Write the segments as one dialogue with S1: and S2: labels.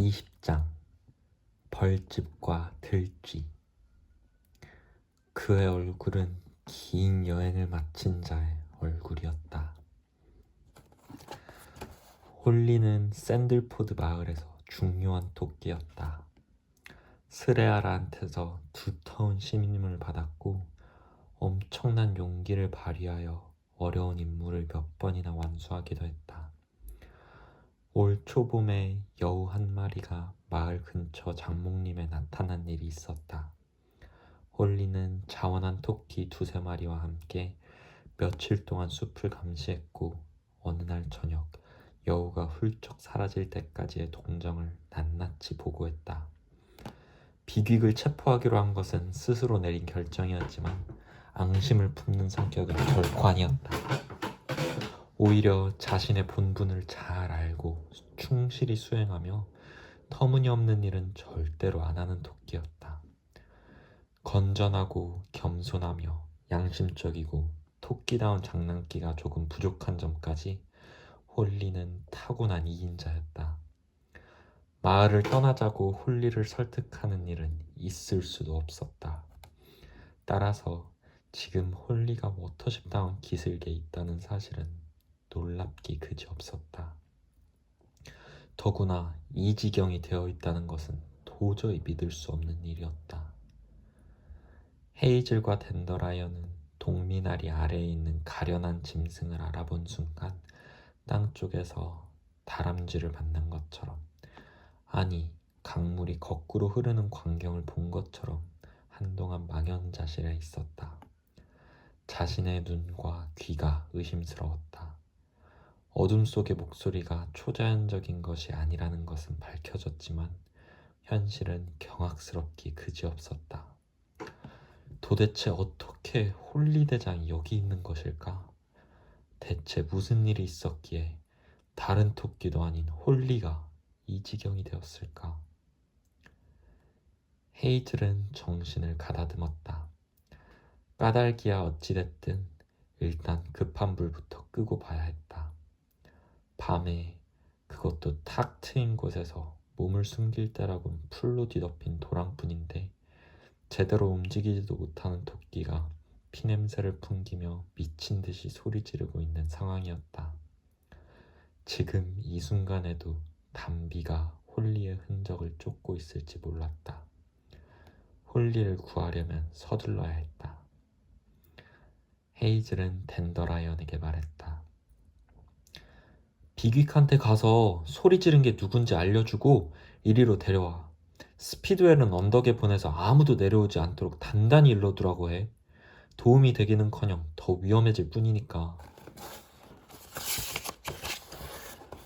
S1: 20장 벌집과 들쥐. 그의 얼굴은 긴 여행을 마친 자의 얼굴이었다. 홀리는 샌들포드 마을에서 중요한 토끼였다. 스레아라한테서 두터운 신임을 받았고 엄청난 용기를 발휘하여 어려운 임무를 몇 번이나 완수하기도 했다. 올 초봄에 여우 한 마리가 마을 근처 장목림에 나타난 일이 있었다. 홀리는 자원한 토끼 2~3마리와 함께 며칠 동안 숲을 감시했고 어느 날 저녁 여우가 훌쩍 사라질 때까지의 동정을 낱낱이 보고했다. 비퀵을 체포하기로 한 것은 스스로 내린 결정이었지만 앙심을 품는 성격은 결코 아니었다. 오히려 자신의 본분을 잘 알고 충실히 수행하며 터무니없는 일은 절대로 안 하는 토끼였다. 건전하고 겸손하며 양심적이고 토끼다운 장난기가 조금 부족한 점까지 홀리는 타고난 2인자였다. 마을을 떠나자고 홀리를 설득하는 일은 있을 수도 없었다. 따라서 지금 홀리가 워터십다운 기슭에 있다는 사실은 놀랍기 그지없었다. 더구나 이 지경이 되어 있다는 것은 도저히 믿을 수 없는 일이었다. 헤이즐과 댄더라이언은 동미나리 아래에 있는 가련한 짐승을 알아본 순간 땅쪽에서 다람쥐를 만난 것처럼, 아니 강물이 거꾸로 흐르는 광경을 본 것처럼 한동안 망연자실해 있었다. 자신의 눈과 귀가 의심스러웠다. 어둠 속의 목소리가 초자연적인 것이 아니라는 것은 밝혀졌지만 현실은 경악스럽기 그지없었다. 도대체 어떻게 홀리 대장이 여기 있는 것일까? 대체 무슨 일이 있었기에 다른 토끼도 아닌 홀리가 이 지경이 되었을까? 헤이즐은 정신을 가다듬었다. 까닭이야 어찌됐든 일단 급한 불부터 끄고 봐야 했다. 밤에, 그것도 탁 트인 곳에서 몸을 숨길 때라곤 풀로 뒤덮인 도랑뿐인데 제대로 움직이지도 못하는 토끼가 피냄새를 풍기며 미친 듯이 소리 지르고 있는 상황이었다. 지금 이 순간에도 담비가 홀리의 흔적을 쫓고 있을지 몰랐다. 홀리를 구하려면 서둘러야 했다. 헤이즐은 댄더라이언에게 말했다. 비퀵한테 가서 소리 지른 게 누군지 알려주고 이리로 데려와. 스피드웰은 언덕에 보내서 아무도 내려오지 않도록 단단히 일러두라고 해. 도움이 되기는커녕 더 위험해질 뿐이니까.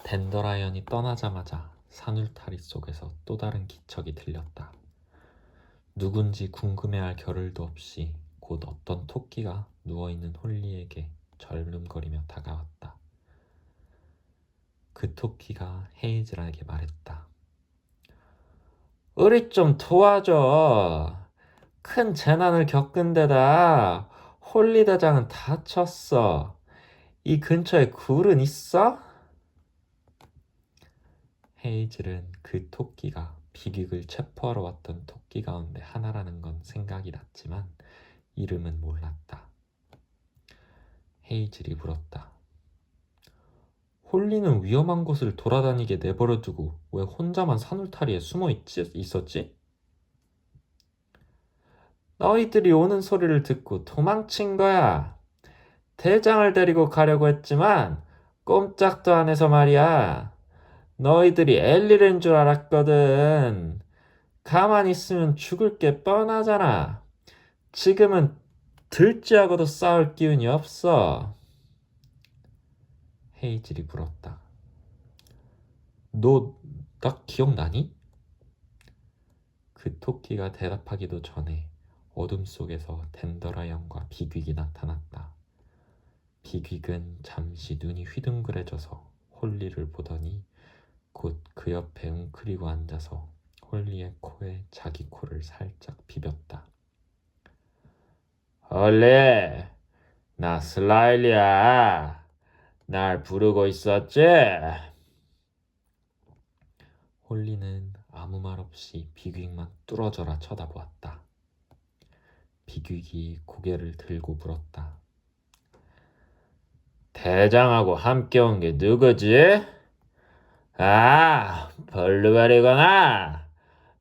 S1: 댄더라이언이 떠나자마자 산울타리 속에서 또 다른 기척이 들렸다. 누군지 궁금해할 겨를도 없이 곧 어떤 토끼가 누워있는 홀리에게 절름거리며 다가왔다. 그 토끼가 헤이즐에게 말했다. 우리 좀 도와줘. 큰 재난을 겪은 데다 홀리 대장은 다쳤어. 이 근처에 굴은 있어? 헤이즐은 그 토끼가 비퀵을 체포하러 왔던 토끼 가운데 하나라는 건 생각이 났지만 이름은 몰랐다. 헤이즐이 물었다. 홀리는 위험한 곳을 돌아다니게 내버려두고 왜 혼자만 산울타리에 숨어 있었지? 너희들이 오는 소리를 듣고 도망친 거야. 대장을 데리고 가려고 했지만 꼼짝도 안 해서 말이야. 너희들이 엘리를 줄 알았거든. 가만히 있으면 죽을 게 뻔하잖아. 지금은 들쥐하고도 싸울 기운이 없어. 헤이즐이 물었다. 너 나 기억나니? 그 토끼가 대답하기도 전에 어둠 속에서 댄더라이언과 비퀵이 나타났다. 비퀵은 잠시 눈이 휘둥그레져서 홀리를 보더니 곧 그 옆에 웅크리고 앉아서 홀리의 코에 자기 코를 살짝 비볐다. 홀리, 나 슬라일리야. 날 부르고 있었지? 홀리는 아무 말 없이 비퀵만 뚫어져라 쳐다보았다. 비퀵이 고개를 들고 물었다. 대장하고 함께 온 게 누구지? 아, 블루베리구나.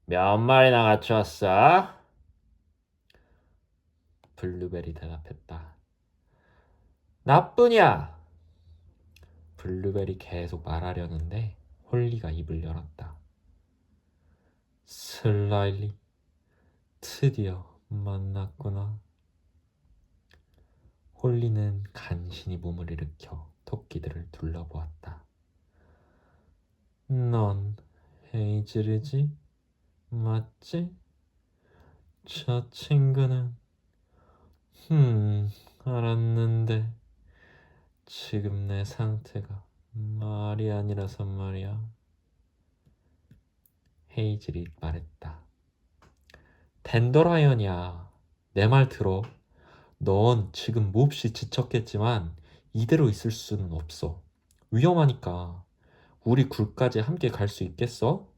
S1: 몇 마리나 같이 왔어? 블루베리 대답했다. 나뿐이야. 블루베리 계속 말하려는데 홀리가 입을 열었다. 슬라일리, 드디어 만났구나. 홀리는 간신히 몸을 일으켜 토끼들을 둘러보았다. 넌 헤이즐이지? 맞지? 저 친구는 알았는데 지금 내 상태가 말이 아니라서 말이야. 헤이즐이 말했다. 댄더라이언이야. 내 말 들어. 넌 지금 몹시 지쳤겠지만 이대로 있을 수는 없어. 위험하니까. 우리 굴까지 함께 갈 수 있겠어?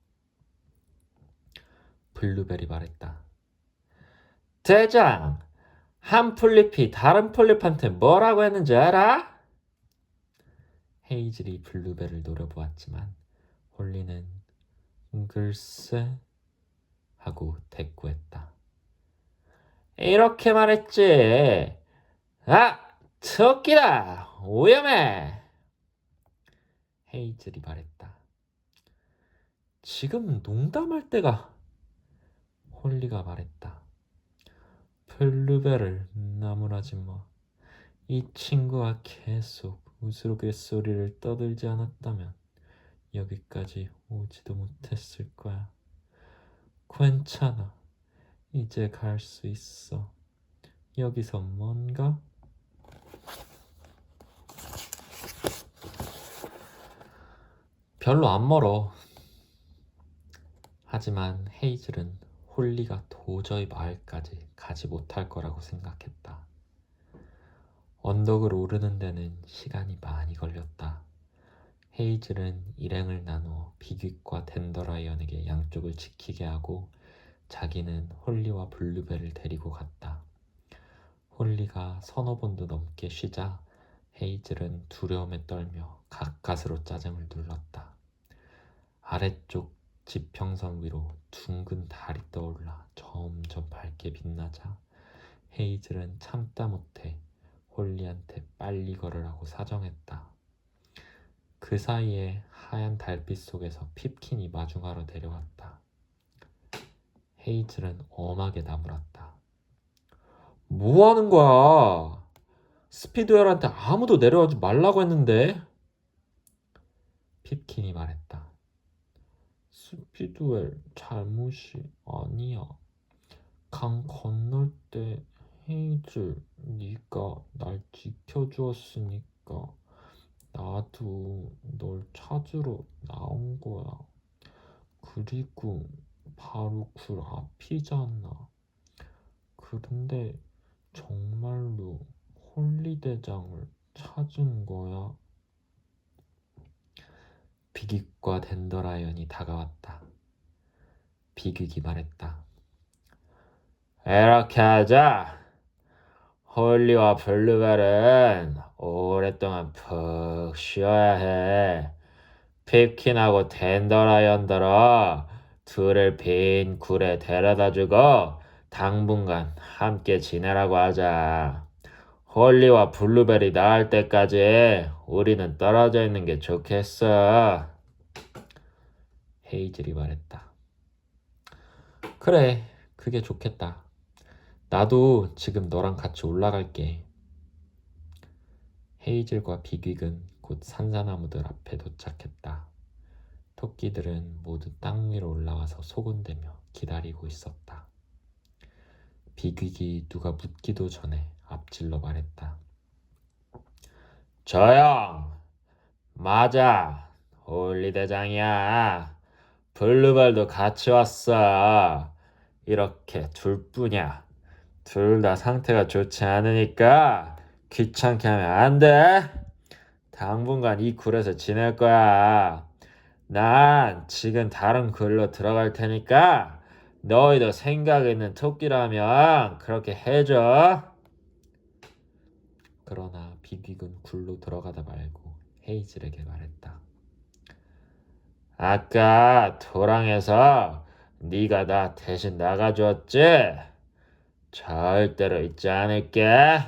S1: 블루베리 말했다. 대장! 한 폴립이 다른 폴립한테 뭐라고 했는지 알아? 헤이즐이 블루베리를 노려보았지만 홀리는 글쎄 하고 대꾸했다. 이렇게 말했지. 아! 토끼다! 위험해! 헤이즐이 말했다. 지금 농담할 때가. 홀리가 말했다. 블루베를 나무라지 마. 이 친구와 계속 우스갯소리를 떠들지 않았다면 여기까지 오지도 못했을 거야. 괜찮아. 이제 갈 수 있어. 여기서 뭔가? 별로 안 멀어. 하지만 헤이즐은 홀리가 도저히 마을까지 가지 못할 거라고 생각했다. 언덕을 오르는 데는 시간이 많이 걸렸다. 헤이즐은 일행을 나누어 비퀵과 댄더라이언에게 양쪽을 지키게 하고 자기는 홀리와 블루벨을 데리고 갔다. 홀리가 서너 번도 넘게 쉬자 헤이즐은 두려움에 떨며 가까스로 짜증을 눌렀다. 아래쪽 지평선 위로 둥근 달이 떠올라 점점 밝게 빛나자 헤이즐은 참다 못해 홀리한테 빨리 걸으라고 사정했다. 그 사이에 하얀 달빛 속에서 핍킨이 마중하러 내려왔다. 헤이즐은 엄하게 나무랐다. 뭐 하는 거야? 스피드웰한테 아무도 내려오지 말라고 했는데. 핍킨이 말했다. 스피드웰 잘못이 아니야. 강 건널 때 헤이즐 네가 날 지켜주었으니까 나도 널 찾으러 나온 거야. 그리고 바로 굴 앞이잖아. 그런데 정말로 홀리 대장을 찾은 거야. 비퀵과 댄더라이언이 다가왔다. 비퀵이 말했다. 이렇게 하자. 홀리와 블루벨은 오랫동안 푹 쉬어야 해. 핍킨하고 댄더라이언들아 둘을 빈 굴에 데려다주고 당분간 함께 지내라고 하자. 홀리와 블루벨이 나을 때까지 우리는 떨어져 있는 게 좋겠어. 헤이즐이 말했다. 그래, 그게 좋겠다. 나도 지금 너랑 같이 올라갈게. 헤이즐과 비퀵은 곧 산사나무들 앞에 도착했다. 토끼들은 모두 땅 위로 올라와서 소곤대며 기다리고 있었다. 비퀵이 누가 묻기도 전에 앞질러 말했다. 조용! 맞아. 홀리 대장이야. 블루벨도 같이 왔어. 이렇게 둘뿐이야. 둘 다 상태가 좋지 않으니까 귀찮게 하면 안 돼. 당분간 이 굴에서 지낼 거야. 난 지금 다른 글로 들어갈 테니까 너희도 생각 있는 토끼라면 그렇게 해줘. 그러나 비빅은 굴로 들어가다 말고 헤이즐에게 말했다. 아까 도랑에서 네가 나 대신 나가줬지? 절대로 잊지 않을게.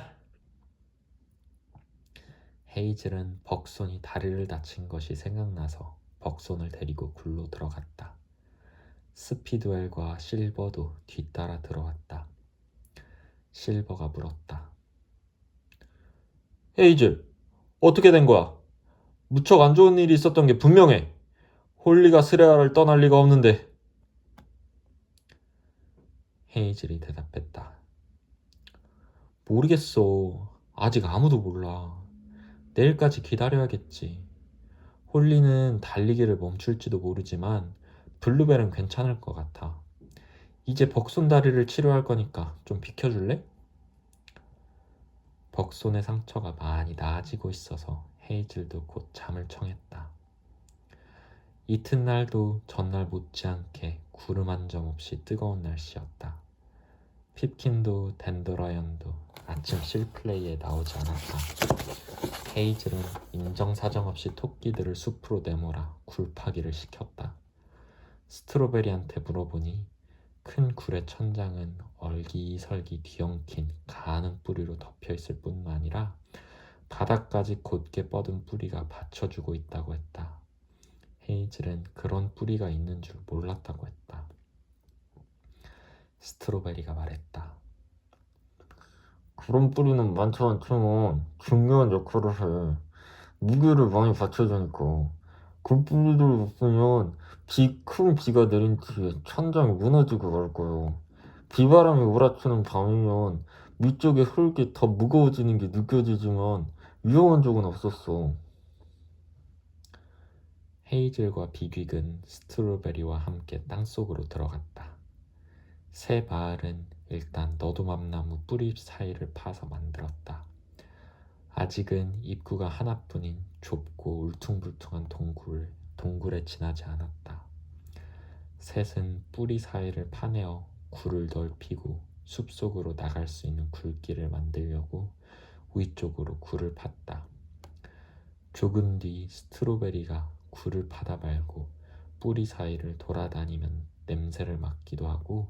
S1: 헤이즐은 벅손이 다리를 다친 것이 생각나서 벅손을 데리고 굴로 들어갔다. 스피드웰과 실버도 뒤따라 들어왔다. 실버가 물었다. 헤이즐, 어떻게 된 거야? 무척 안 좋은 일이 있었던 게 분명해. 홀리가 스레아를 떠날 리가 없는데. 헤이즐이 대답했다. 모르겠어. 아직 아무도 몰라. 내일까지 기다려야겠지. 홀리는 달리기를 멈출지도 모르지만 블루벨은 괜찮을 것 같아. 이제 벅손 다리를 치료할 거니까 좀 비켜줄래? 벅손의 상처가 많이 나아지고 있어서 헤이즐도 곧 잠을 청했다. 이튿날도 전날 못지않게 구름 한 점 없이 뜨거운 날씨였다. 핍킨도 댄더라이언도 아침 실플레이에 나오지 않았다. 헤이즐은 인정사정 없이 토끼들을 숲으로 내몰아 굴파기를 시켰다. 스트로베리한테 물어보니 큰 굴의 천장은 얼기설기 뒤엉킨 가는 뿌리로 덮여있을 뿐만 아니라 바닥까지 곧게 뻗은 뿌리가 받쳐주고 있다고 했다. 헤이즐은 그런 뿌리가 있는 줄 몰랐다고 했다. 스트로베리가 말했다. 그런 뿌리는 많지 않지만 중요한 역할을 해. 무게를 많이 받쳐주니까. 그 뿌리들 없으면 큰 비가 내린 뒤에 천장이 무너지고 말 거예요. 비바람이 몰아치는 밤이면 위쪽의 흙이 더 무거워지는 게 느껴지지만 위험한 적은 없었어. 헤이즐과 비빅은 스트로베리와 함께 땅속으로 들어갔다. 새 마을은 일단 너도맘나무 뿌리 사이를 파서 만들었다. 아직은 입구가 하나뿐인 좁고 울퉁불퉁한 동굴에 지나지 않았다. 셋은 뿌리 사이를 파내어 굴을 넓히고 숲속으로 나갈 수 있는 굴길을 만들려고 위쪽으로 굴을 팠다. 조금 뒤 스트로베리가 굴을 파다 말고 뿌리 사이를 돌아다니면 냄새를 맡기도 하고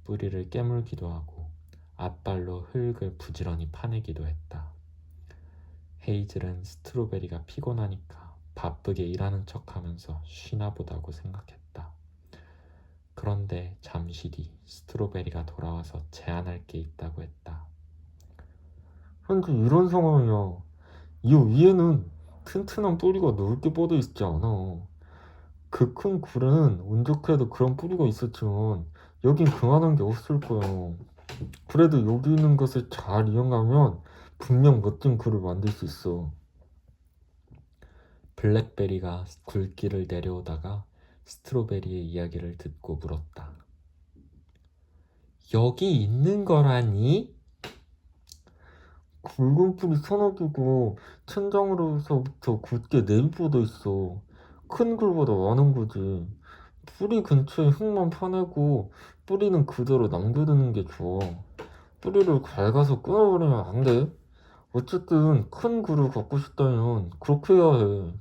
S1: 뿌리를 깨물기도 하고 앞발로 흙을 부지런히 파내기도 했다. 헤이즐은 스트로베리가 피곤하니까 바쁘게 일하는 척하면서 쉬나 보다고 생각했다. 그런데 잠시 뒤 스트로베리가 돌아와서 제안할 게 있다고 했다. 현재 이런 상황이야. 이 위에는 튼튼한 뿌리가 넓게 뻗어 있지 않아. 그 큰 굴에는 운 좋게도 그런 뿌리가 있었지만 여긴 그만한 게 없을 거야. 그래도 여기 있는 것을 잘 이용하면 분명 멋진 굴을 만들 수 있어. 블랙베리가 굴길을 내려오다가 스트로베리의 이야기를 듣고 물었다. 여기 있는 거라니? 굵은 풀이 서너 개고 천장으로서부터 굳게 내리뻗어 있어. 큰 굴보다 많은 거지. 뿌리 근처에 흙만 파내고 뿌리는 그대로 남겨두는 게 좋아. 뿌리를 갉아서 끊어버리면 안 돼. 어쨌든 큰 굴을 갖고 싶다면 그렇게 해야 해.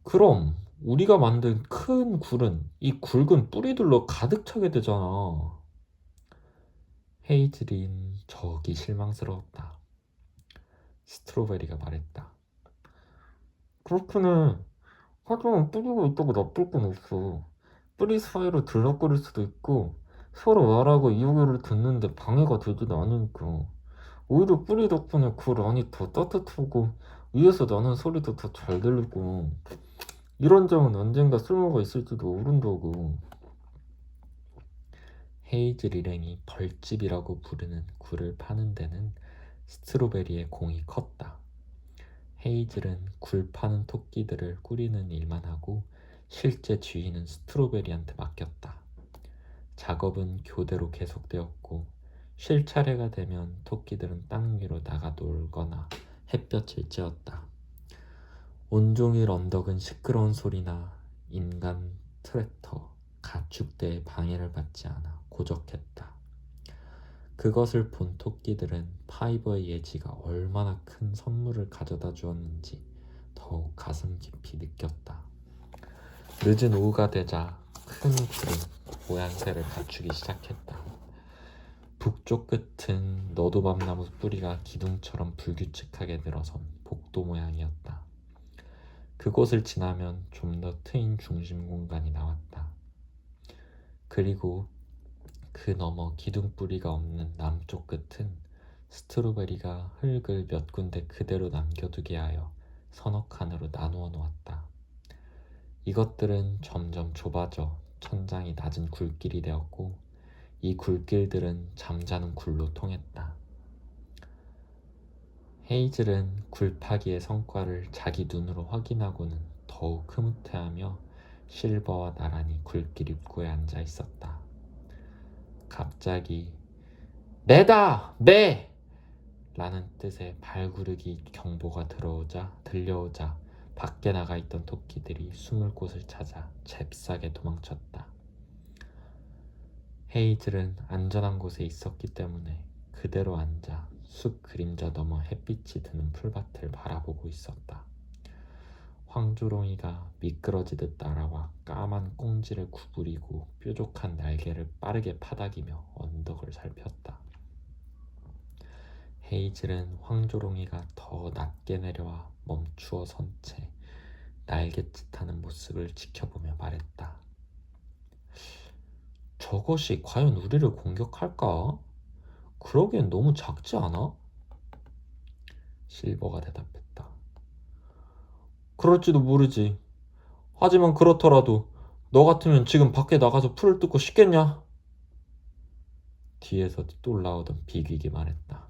S1: 그럼 우리가 만든 큰 굴은 이 굵은 뿌리들로 가득 차게 되잖아. 헤이즐인 저기 실망스러웠다. 스트로베리가 말했다. 그렇긴 해. 하지만 뿌리가 있다고 나쁠 건 없어. 뿌리 사이로 들락거릴 수도 있고 서로 말하고 이야기를 듣는데 방해가 되지도 않으니까. 오히려 뿌리 덕분에 굴 안이 더 따뜻하고 위에서 나는 소리도 더 잘 들리고 이런 점은 언젠가 쓸모가 있을지도 모른다고. 헤이즐 일행이 벌집이라고 부르는 굴을 파는 데는 스트로베리의 공이 컸다. 헤이즐은 굴 파는 토끼들을 꾸리는 일만 하고 실제 주인은 스트로베리한테 맡겼다. 작업은 교대로 계속되었고 쉴 차례가 되면 토끼들은 땅 위로 나가 놀거나 햇볕을 쬐었다. 온종일 언덕은 시끄러운 소리나 인간 트랙터, 가축대의 방해를 받지 않아 고적했다. 그것을 본 토끼들은 파이버의 예지가 얼마나 큰 선물을 가져다 주었는지 더욱 가슴 깊이 느꼈다. 늦은 오후가 되자 큰 구름 모양새를 갖추기 시작했다. 북쪽 끝은 너도밤나무 뿌리가 기둥처럼 불규칙하게 늘어선 복도 모양이었다. 그곳을 지나면 좀 더 트인 중심 공간이 나왔다. 그리고 그 너머 기둥뿌리가 없는 남쪽 끝은 스트로베리가 흙을 몇 군데 그대로 남겨두게 하여 서너 칸으로 나누어 놓았다. 이것들은 점점 좁아져 천장이 낮은 굴길이 되었고 이 굴길들은 잠자는 굴로 통했다. 헤이즐은 굴파기의 성과를 자기 눈으로 확인하고는 더욱 흐뭇해하며 실버와 나란히 굴길 입구에 앉아 있었다. 갑자기 매다! 매! 라는 뜻의 발구르기 경보가 들려오자 밖에 나가 있던 토끼들이 숨을 곳을 찾아 잽싸게 도망쳤다. 헤이즐은 안전한 곳에 있었기 때문에 그대로 앉아 숲 그림자 너머 햇빛이 드는 풀밭을 바라보고 있었다. 황조롱이가 미끄러지듯 날아와 까만 꽁지를 구부리고 뾰족한 날개를 빠르게 파닥이며 언덕을 살폈다. 헤이즐은 황조롱이가 더 낮게 내려와 멈추어 선 채 날갯짓하는 모습을 지켜보며 말했다. 저것이 과연 우리를 공격할까? 그러기엔 너무 작지 않아? 실버가 대답했다. 그럴지도 모르지. 하지만 그렇더라도 너 같으면 지금 밖에 나가서 풀을 뜯고 싶겠냐? 뒤에서 떠올라오던 비귀기 말했다.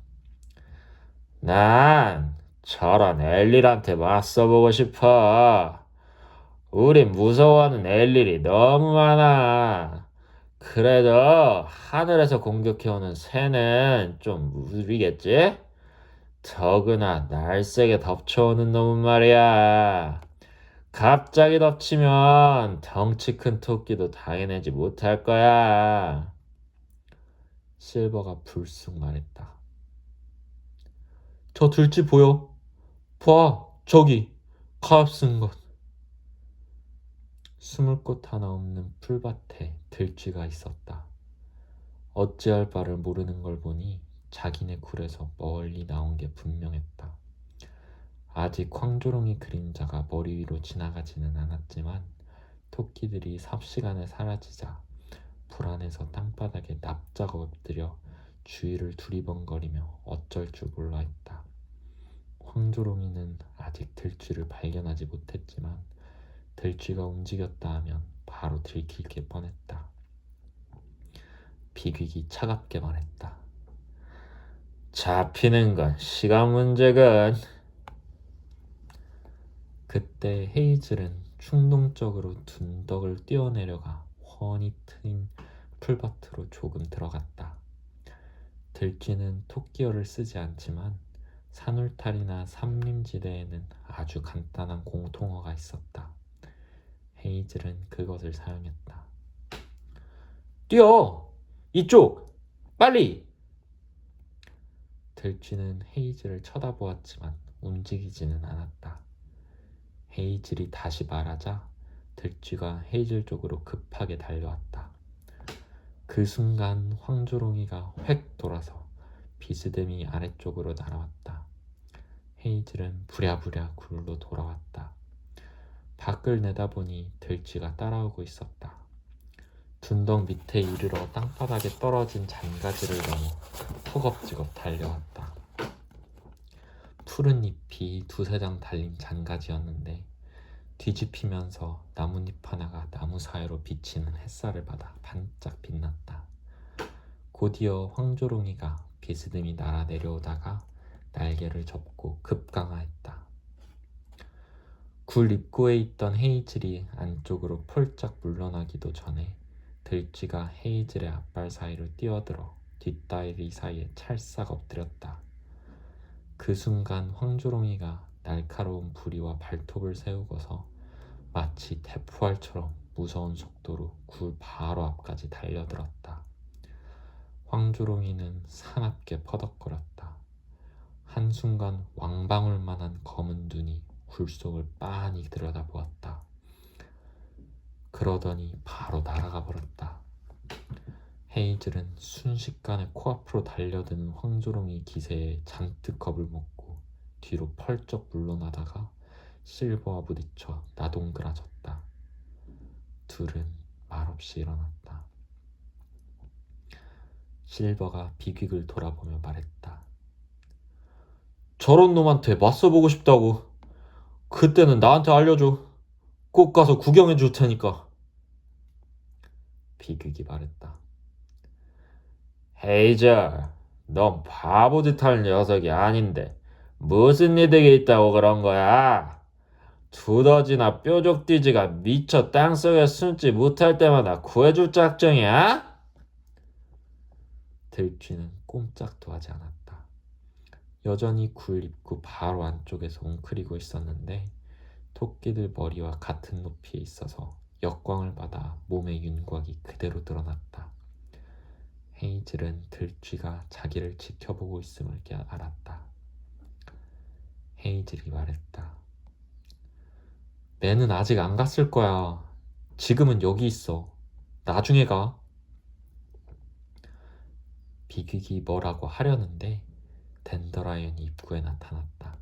S1: 난 저런 엘릴한테 맞서보고 싶어. 우린 무서워하는 엘릴이 너무 많아. 그래도 하늘에서 공격해오는 새는 좀 무리겠지? 더구나 날쌔게 덮쳐오는 놈은 말이야. 갑자기 덮치면 덩치 큰 토끼도 당해내지 못할 거야. 실버가 불쑥 말했다. 저 들쥐 보여? 봐, 저기 가엾은 것. 숨을 곳 하나 없는 풀밭에 들쥐가 있었다. 어찌할 바를 모르는 걸 보니 자기네 굴에서 멀리 나온 게 분명했다. 아직 황조롱이 그림자가 머리 위로 지나가지는 않았지만 토끼들이 삽시간에 사라지자 불안해서 땅바닥에 납작 엎드려 주위를 두리번거리며 어쩔 줄 몰라 했다. 황조롱이는 아직 들쥐를 발견하지 못했지만 들쥐가 움직였다 하면 바로 들킬 게 뻔했다. 비귀기 차갑게 말했다. 잡히는 건 시간 문제군. 그때 헤이즐은 충동적으로 둔덕을 뛰어내려가 훤히 트인 풀밭으로 조금 들어갔다. 들쥐는 토끼어를 쓰지 않지만 산울타리나 산림지대에는 아주 간단한 공통어가 있었다. 헤이즐은 그것을 사용했다. 뛰어! 이쪽! 빨리! 들쥐는 헤이즐을 쳐다보았지만 움직이지는 않았다. 헤이즐이 다시 말하자 들쥐가 헤이즐 쪽으로 급하게 달려왔다. 그 순간 황조롱이가 획 돌아서 비스듬히 아래쪽으로 날아왔다. 헤이즐은 부랴부랴 굴로 돌아왔다. 밖을 내다보니 들쥐가 따라오고 있었다. 둔덕 밑에 이르러 땅바닥에 떨어진 잔가지를 넘어 허겁지겁 달려왔다. 푸른 잎이 두세 장 달린 잔가지였는데 뒤집히면서 나뭇잎 하나가 나무 사이로 비치는 햇살을 받아 반짝 빛났다. 곧이어 황조롱이가 비스듬히 날아 내려오다가 날개를 접고 급강하했다. 굴 입구에 있던 헤이즐이 안쪽으로 폴짝 물러나기도 전에 들쥐가 헤이즐의 앞발 사이로 뛰어들어 뒷다리 사이에 찰싹 엎드렸다. 그 순간 황조롱이가 날카로운 부리와 발톱을 세우고서 마치 태푸알처럼 무서운 속도로 굴 바로 앞까지 달려들었다. 황조롱이는 사납게 퍼덕거렸다. 한순간 왕방울만한 검은 눈이 굴 속을 빤히 들여다보았다. 그러더니 바로 날아가 버렸다. 헤이즐은 순식간에 코앞으로 달려드는 황조롱이 기세에 잔뜩 겁을 먹고 뒤로 펄쩍 물러나다가 실버와 부딪혀 나동그라졌다. 둘은 말없이 일어났다. 실버가 비퀵을 돌아보며 말했다. 저런 놈한테 맞서보고 싶다고. 그때는 나한테 알려줘. 꼭 가서 구경해 줄 테니까. 비퀵이 말했다. 헤이즐, 넌 바보짓 할 녀석이 아닌데 무슨 이득이 있다고 그런 거야? 두더지나 뾰족띠지가 미쳐 땅속에 숨지 못할 때마다 구해줄 작정이야? 들쥐는 꼼짝도 하지 않았다. 여전히 굴 입구 바로 안쪽에서 웅크리고 있었는데 토끼들 머리와 같은 높이에 있어서 역광을 받아 몸의 윤곽이 그대로 드러났다. 헤이즐은 들쥐가 자기를 지켜보고 있음을 알았다. 헤이즐이 말했다. 매는 아직 안 갔을 거야. 지금은 여기 있어. 나중에 가. 비퀵이 뭐라고 하려는데 댄더라이언이 입구에 나타났다.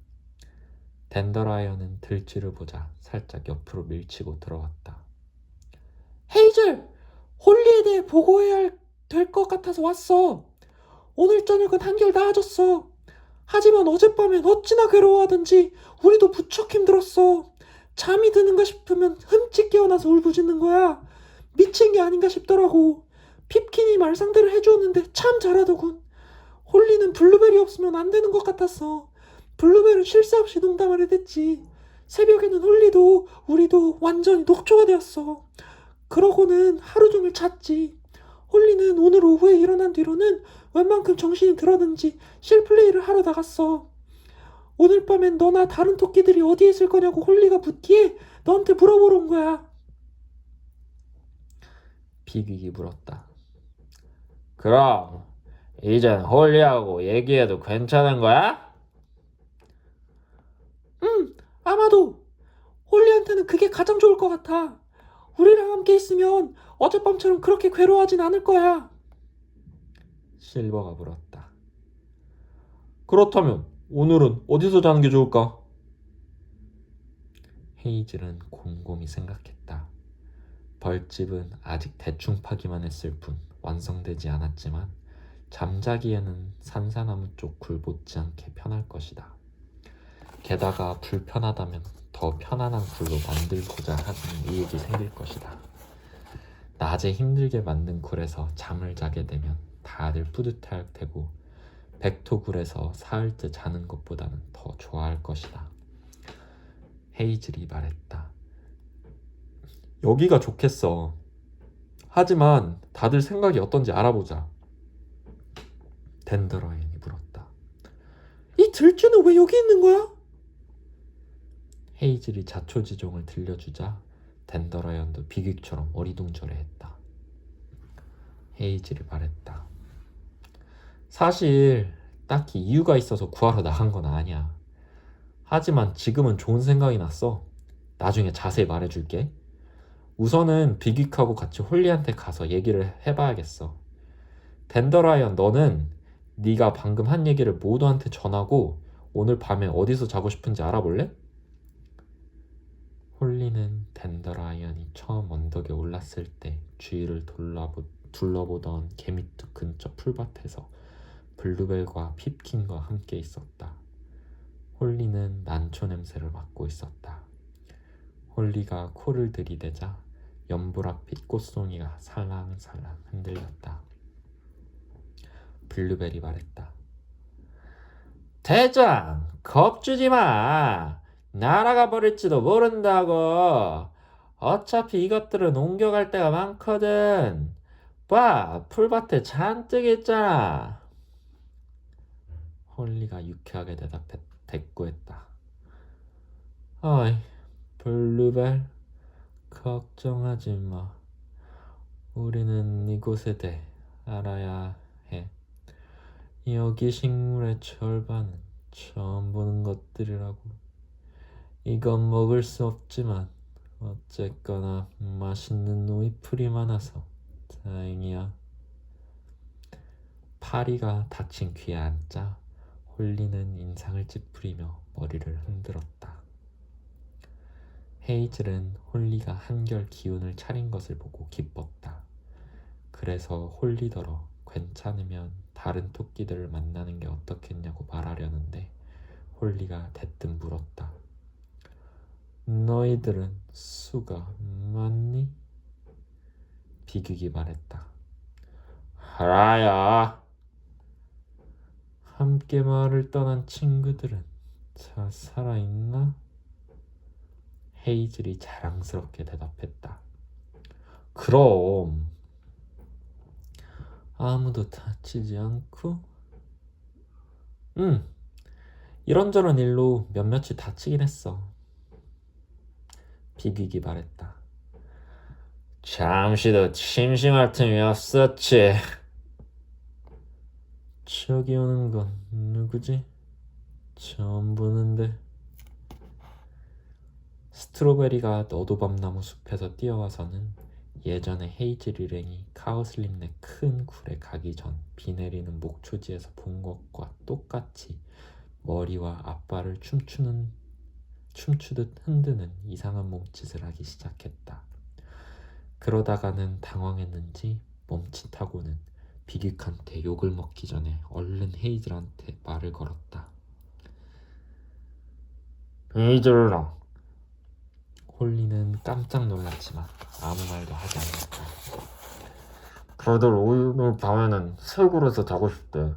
S1: 댄더라이언은 들쥐를 보자 살짝 옆으로 밀치고 들어왔다. 헤이즐! 홀리에 대해 보고해야 될 것 같아서 왔어. 오늘 저녁은 한결 나아졌어. 하지만 어젯밤엔 어찌나 괴로워하던지 우리도 무척 힘들었어. 잠이 드는가 싶으면 흠칫 깨어나서 울부짖는 거야. 미친 게 아닌가 싶더라고. 핍킨이 말상대로 해주었는데 참 잘하더군. 홀리는 블루베리 없으면 안 되는 것 같았어. 블루베리는 쉴 새 없이 농담을 해댔지. 새벽에는 홀리도 우리도 완전히 녹초가 되었어. 그러고는 하루 종일 잤지. 홀리는 오늘 오후에 일어난 뒤로는 웬만큼 정신이 들었는지 실플레이를 하러 나갔어. 오늘 밤엔 너나 다른 토끼들이 어디에 있을 거냐고 홀리가 묻기에 너한테 물어보러 온 거야. 비퀵이 물었다. 그럼 이젠 홀리하고 얘기해도 괜찮은 거야? 응, 아마도. 홀리한테는 그게 가장 좋을 것 같아. 우리랑 함께 있으면 어젯밤처럼 그렇게 괴로워하진 않을 거야. 실버가 물었다. 그렇다면 오늘은 어디서 자는 게 좋을까? 헤이즐은 곰곰이 생각했다. 벌집은 아직 대충 파기만 했을 뿐 완성되지 않았지만 잠자기에는 산사나무 쪽 굴 못지않게 편할 것이다. 게다가 불편하다면 더 편안한 굴로 만들고자 하는 이익이 생길 것이다. 낮에 힘들게 만든 굴에서 잠을 자게 되면 다들 뿌듯할 테고 백토굴에서 사흘 때 자는 것보다는 더 좋아할 것이다. 헤이즐이 말했다. 여기가 좋겠어. 하지만 다들 생각이 어떤지 알아보자. 댄더라이언이 물었다. 이 들쥐는 왜 여기 있는 거야? 헤이즐이 자초지종을 들려주자 댄더라이언도 비퀵처럼 어리둥절해했다. 헤이즐이 말했다. 사실 딱히 이유가 있어서 구하러 나간 건 아니야. 하지만 지금은 좋은 생각이 났어. 나중에 자세히 말해줄게. 우선은 비퀵하고 같이 홀리한테 가서 얘기를 해봐야겠어. 댄더라이언, 너는 네가 방금 한 얘기를 모두한테 전하고 오늘 밤에 어디서 자고 싶은지 알아볼래? 홀리는 댄더라이언이 처음 언덕에 올랐을 때 주위를 둘러보던 개미뚝 근처 풀밭에서 블루벨과 핍킨과 함께 있었다. 홀리는 난초 냄새를 맡고 있었다. 홀리가 코를 들이대자 연보라빛 꽃송이가 살랑살랑 흔들렸다. 블루벨이 말했다. 대장, 겁주지 마. 날아가 버릴지도 모른다고. 어차피 이것들은 옮겨갈 데가 많거든. 봐, 풀밭에 잔뜩 있잖아. 홀리가 유쾌하게 대꾸했다. 어이, 블루벨, 걱정하지 마. 우리는 이곳에 대해 알아야 해. 여기 식물의 절반은 처음 보는 것들이라고. 이건 먹을 수 없지만 어쨌거나 맛있는 오이풀이 많아서 다행이야. 파리가 다친 귀에 앉자 홀리는 인상을 찌푸리며 머리를 흔들었다. 헤이즐은 홀리가 한결 기운을 차린 것을 보고 기뻤다. 그래서 홀리더러 괜찮으면 다른 토끼들을 만나는 게 어떻겠냐고 말하려는데 홀리가 대뜸 물었다. 너희들은 수가 많니? 비극이 말했다. 하라야. 함께 마을을 떠난 친구들은 다 살아있나? 헤이즐이 자랑스럽게 대답했다. 그럼. 아무도 다치지 않고? 응. 이런저런 일로 몇몇이 다치긴 했어. 비극이 말했다. 잠시도 심심할 틈이 없었지. 저기 오는 건 누구지? 처음 보는데. 스트로베리가 너도밤나무 숲에서 뛰어와서는 예전에 헤이즐 일행이 카우슬립네 큰 굴에 가기 전 비 내리는 목초지에서 본 것과 똑같이 머리와 앞발을 춤추듯 흔드는 이상한 몸짓을 하기 시작했다. 그러다가는 당황했는지 멈칫하고는 비극한테 욕을 먹기 전에 얼른 헤이즐한테 말을 걸었다. 헤이즐아. 홀리는 깜짝 놀랐지만 아무 말도 하지 않았다. 다들 오늘 밤에는 새 굴에서 자고 싶대.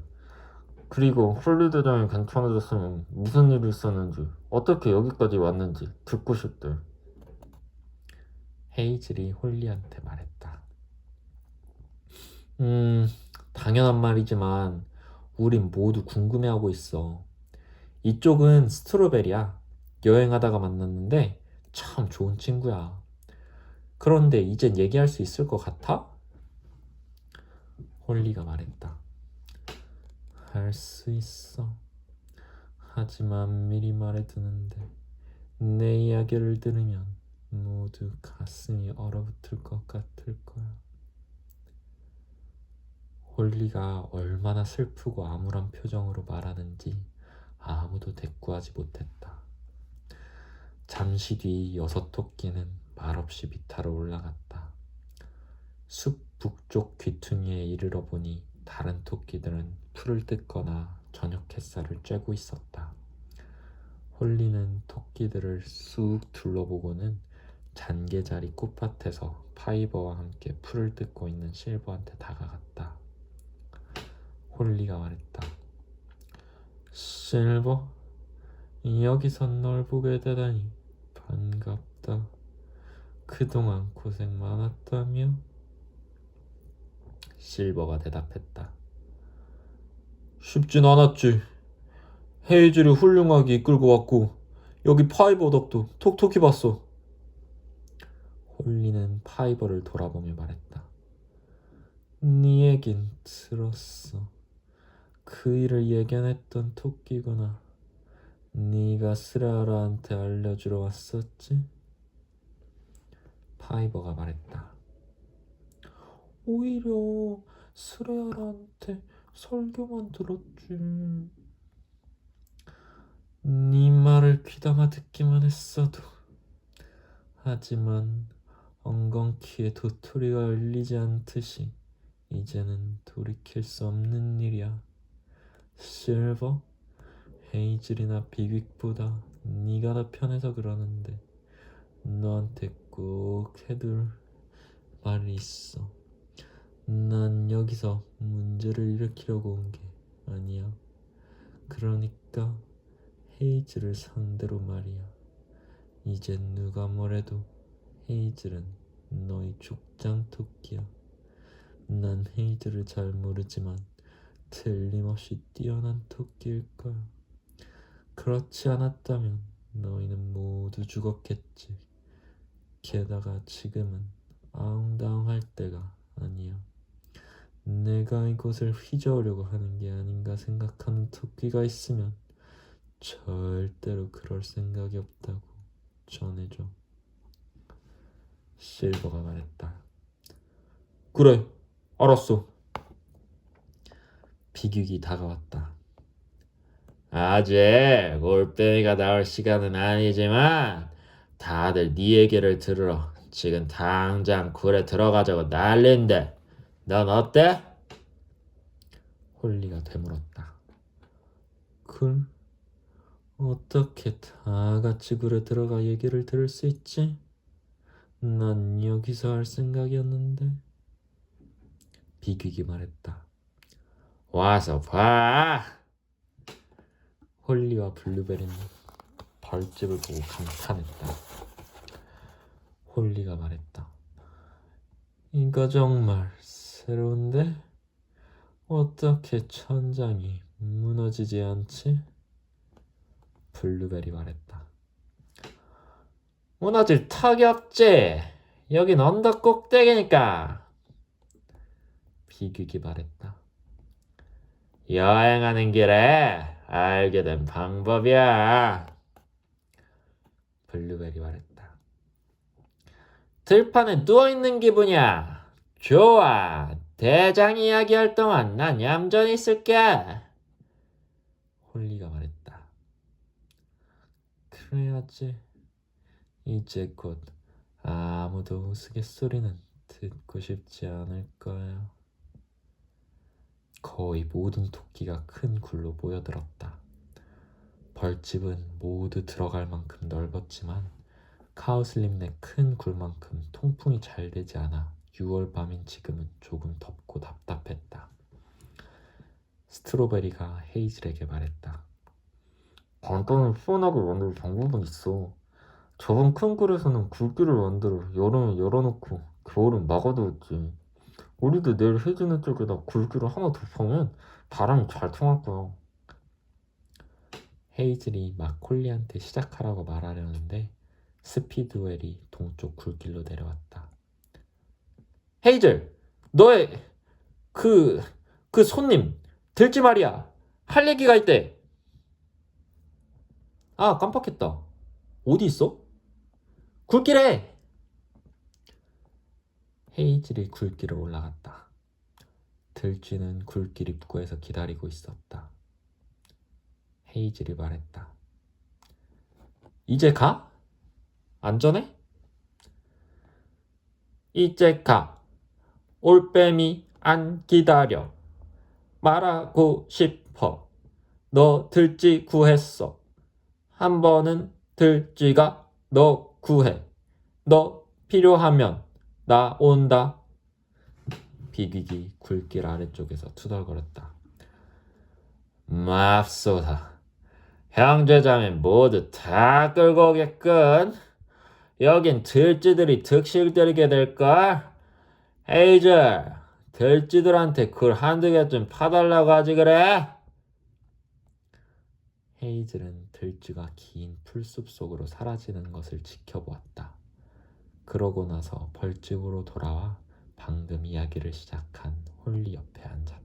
S1: 그리고 홀리 대장이 괜찮아졌으면 무슨 일이 있었는지, 어떻게 여기까지 왔는지 듣고 싶대. 헤이즐이 홀리한테 말했다. 당연한 말이지만 우린 모두 궁금해하고 있어. 이쪽은 스트로베리야. 여행하다가 만났는데 참 좋은 친구야. 그런데 이젠 얘기할 수 있을 것 같아? 홀리가 말했다. 할 수 있어. 하지만 미리 말해두는데 내 이야기를 들으면 모두 가슴이 얼어붙을 것 같을 거야. 홀리가 얼마나 슬프고 암울한 표정으로 말하는지 아무도 대꾸하지 못했다. 잠시 뒤 6토끼는 말없이 비탈을 올라갔다. 숲 북쪽 귀퉁이에 이르러 보니 다른 토끼들은 풀을 뜯거나 저녁 햇살을 쬐고 있었다. 홀리는 토끼들을 쑥 둘러보고는 잔개자리 꽃밭에서 파이버와 함께 풀을 뜯고 있는 실버한테 다가갔다. 홀리가 말했다. 실버, 여기서 널 보게 되다니 반갑다. 그동안 고생 많았다며? 실버가 대답했다. 쉽진 않았지. 헤이즐이 훌륭하게 이끌고 왔고 여기 파이버 덕도 톡톡히 봤어. 홀리는 파이버를 돌아보며 말했다. 네 얘긴 들었어. 그 일을 예견했던 토끼구나. 네가 스라라한테 알려주러 왔었지? 파이버가 말했다. 오히려 스레아라한테 설교만 들었지. 네 말을 귀담아 듣기만 했어도. 하지만 엉겅퀴에 도토리가 열리지 않듯이 이제는 돌이킬 수 없는 일이야. 실버, 헤이즐이나 비빅보다 네가 더 편해서 그러는데 너한테 꼭 해둘 말이 있어. 난 여기서 문제를 일으키려고 온 게 아니야. 그러니까 헤이즐을 상대로 말이야. 이젠 누가 뭐래도 헤이즐은 너희 족장 토끼야. 난 헤이즐을 잘 모르지만 틀림없이 뛰어난 토끼일 거야. 그렇지 않았다면 너희는 모두 죽었겠지. 게다가 지금은 아웅다웅할 때가 아니야. 내가 이곳을 휘저으려고 하는 게 아닌가 생각하는 토끼가 있으면 절대로 그럴 생각이 없다고 전해줘. 실버가 말했다. 그래, 알았어. 비극이 다가왔다. 아직 올빼미가 나올 시간은 아니지만 다들 네 얘기를 들으러 지금 당장 굴에 들어가자고 난린데 넌 어때? 홀리가 되물었다. 굴? 어떻게 다 같이 굴에 들어가 얘기를 들을 수 있지? 난 여기서 할 생각이었는데. 비극이 말했다. 와서 봐. 홀리와 블루베리는 벌집을 보고 감탄했다. 홀리가 말했다. 이거 정말 새로운데? 어떻게 천장이 무너지지 않지? 블루베리 말했다. 무너질 턱이 없지. 여긴 언덕 꼭대기니까. 비극이 말했다. 여행하는 길에 알게 된 방법이야. 블루베리 말했다. 들판에 누워있는 기분이야. 좋아. 대장 이야기할 동안 난 얌전히 있을게. 홀리가 말했다. 그래야지. 이제 곧 아무도 우스갯소리는 듣고 싶지 않을 거야. 거의 모든 토끼가 큰 굴로 모여들었다. 벌집은 모두 들어갈 만큼 넓었지만 카우슬림네 큰 굴만큼 통풍이 잘 되지 않아 6월 밤인 지금은 조금 덥고 답답했다. 스트로베리가 헤이즐에게 말했다. 간단히 시원하게 만들 방법은 있어. 저번 큰 굴에서는 굴기를 만들어 여름에 열어놓고 겨울은 막아두었지. 우리도 내일 해지는 쪽에다 굴기를 하나 더 파면 바람이 잘 통할 거야. 헤이즐이 막 콜리한테 시작하라고 말하려는데 스피드웰이 동쪽 굴길로 내려왔다. 헤이즐! 너의 그 손님 들지 말이야. 할 얘기가 있대. 아, 깜빡했다. 어디 있어? 굴길에! 헤이즐이 굴길을 올라갔다. 들쥐는 굴길 입구에서 기다리고 있었다. 헤이즐이 말했다. 이제 가? 안전해? 이제 가. 올빼미 안 기다려. 말하고 싶어. 너 들쥐 구했어. 한 번은 들쥐가 너 구해. 너 필요하면 나 온다. 비극이 굴길 아래쪽에서 투덜거렸다. 맙소사. 형제자매 모두 다 끌고 오겠군. 여긴 들쥐들이 득실들이게 될걸. 헤이즐, 들쥐들한테 굴 한두 개 좀 파달라고 하지 그래? 헤이즐은 들쥐가 긴 풀숲 속으로 사라지는 것을 지켜보았다. 그러고 나서 벌집으로 돌아와 방금 이야기를 시작한 홀리 옆에 앉았다.